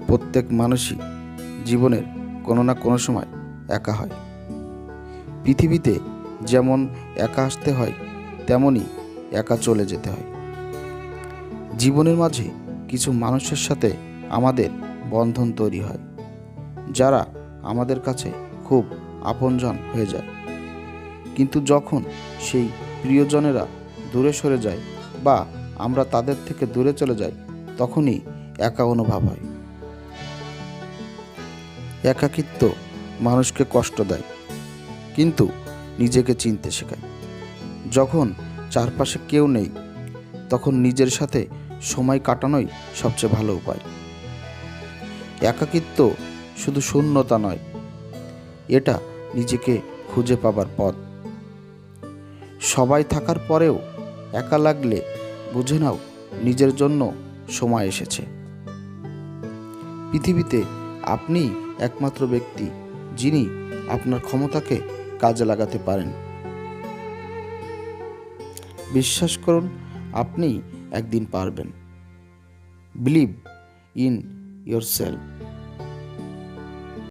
প্রত্যেক মানুষই জীবনের কোনো না কোনো সময় একা হয়। পৃথিবীতে যেমন একা আসতে হয়, তেমনই একা চলে যেতে হয়। জীবনের মাঝে কিছু মানুষের সাথে আমাদের বন্ধন তৈরি হয়, যারা আমাদের কাছে খুব আপনজন হয়ে যায়। কিন্তু যখন সেই প্রিয়জনেরা দূরে সরে যায় বা আমরা তাদের থেকে দূরে চলে যাই, তখনই একা অনুভব হয়। একাকিত্ব মানুষকে কষ্ট দেয়, কিন্তু নিজেকে চিনতে শেখায়। যখন চারপাশে কেউ নেই, তখন নিজের সাথে সময় কাটানোই সবচেয়ে ভালো উপায়। একাকিত্ব শুধু শূন্যতা নয়, এটা নিজেকে খুঁজে পাবার পথ। সবাই থাকার পরেও একা লাগলে বুঝে নাও নিজের জন্য সময় এসেছে। পৃথিবীতে আপনিই একমাত্র ব্যক্তি যিনি আপনার ক্ষমতাকে কাজে লাগাতে পারেন। বিশ্বাস করুন, আপনি একদিন পারবেন। Believe in yourself.